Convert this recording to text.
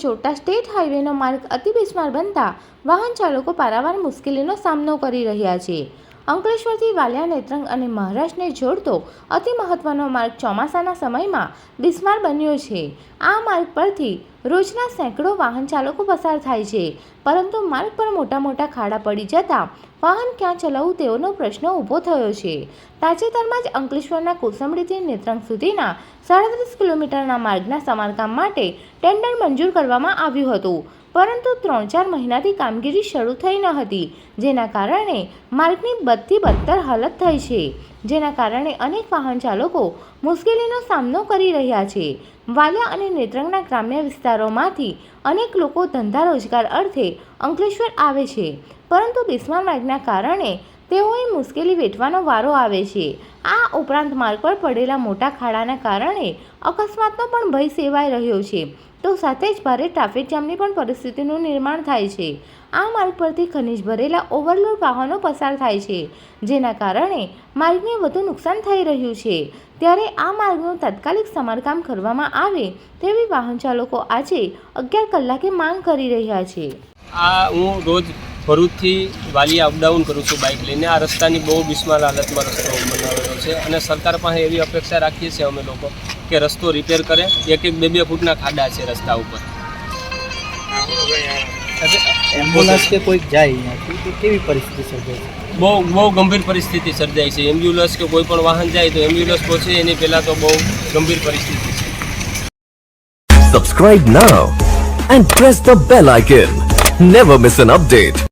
જોડતા સ્ટેટ હાઈવેનો માર્ગ અતિ બિસ્માર બનતા વાહન ચાલકો પારાવાર મુશ્કેલીનો સામનો કરી રહ્યા છે। અંકલેશ્વરથી વાલિયા, નેત્રંગ અને મહારાષ્ટ્રને જોડતો અતિ મહત્વનો માર્ગ ચોમાસાના સમયમાં બિસ્માર બન્યો છે। આ માર્ગ પરથી રોજના સેંકડો વાહન ચાલકો પસાર થાય છે, પરંતુ માર્ગ પર મોટા ખાડા પડી જતા વાહન ક્યાં ચલાવવું તેઓનો પ્રશ્ન ઊભો થયો છે। તાજેતરમાં જ અંકલેશ્વરના કોસંબડીથી નેત્રંગ સુધીના 37 કિલોમીટરના માર્ગના સમારકામ માટે ટેન્ડર મંજૂર કરવામાં આવ્યું હતું, પરંતુ 3-4 મહિનાથી કામગીરી શરૂ થઈ ન હતી, જેના કારણે માર્ગની બદથી બદતર હાલત થઈ છે, જેના કારણે અનેક વાહન ચાલકો મુશ્કેલીનો સામનો કરી રહ્યા છે। વાલિયા અને નેત્રંગના ગ્રામ્ય વિસ્તારોમાંથી અનેક લોકો ધંધા રોજગાર અર્થે અંકલેશ્વર આવે છે, પરંતુ બિસ્માર માર્ગના કારણે તેઓએ મુશ્કેલી વેઠવાનો વારો આવે છે। આ ઉપરાંત માર્ગ પર પડેલા મોટા ખાડાના કારણે અકસ્માતનો પણ ભય સેવાઈ રહ્યો છે, તો સાથે જ ભારે ટ્રાફિક જામની પણ પરિસ્થિતિનું નિર્માણ થાય છે। આ માર્ગ પરથી ખનીજ ભરેલા ઓવરલોડ વાહનો પસાર થાય છે, જેના કારણે માર્ગને વધુ નુકસાન થઈ રહ્યું છે। ત્યારે આ માર્ગનું તાત્કાલિક સમારકામ કરવામાં આવે તેવી વાહન ચાલકો આજે 11 કલાકે માંગ કરી રહ્યા છે। હું રોજ ભરૂચથી વાલિયા અપડાઉન કરું છું બાઇક લઈને। આ રસ્તાની બહુ બિસ્માર હાલતમાં રસ્તો બનાવેલો છે અને સરકાર પાસે એવી અપેક્ષા રાખીએ છીએ અમે લોકો કે રસ્તો રિપેર કરે। 1-2 ફૂટના ખાડા છે રસ્તા ઉપર। એમ્બ્યુલન્સ કે કોઈ જાય અહીંયાથી તો કેવી પરિસ્થિતિ સર્જાય છે? બહુ ગંભીર પરિસ્થિતિ સર્જાય છે। એમ્બ્યુલન્સ કે કોઈ પણ વાહન જાય તો એમ્બ્યુલન્સ પહોંચે એની પહેલાં તો બહુ ગંભીર પરિસ્થિતિ છે। Subscribe now and press the bell icon. Never miss an update.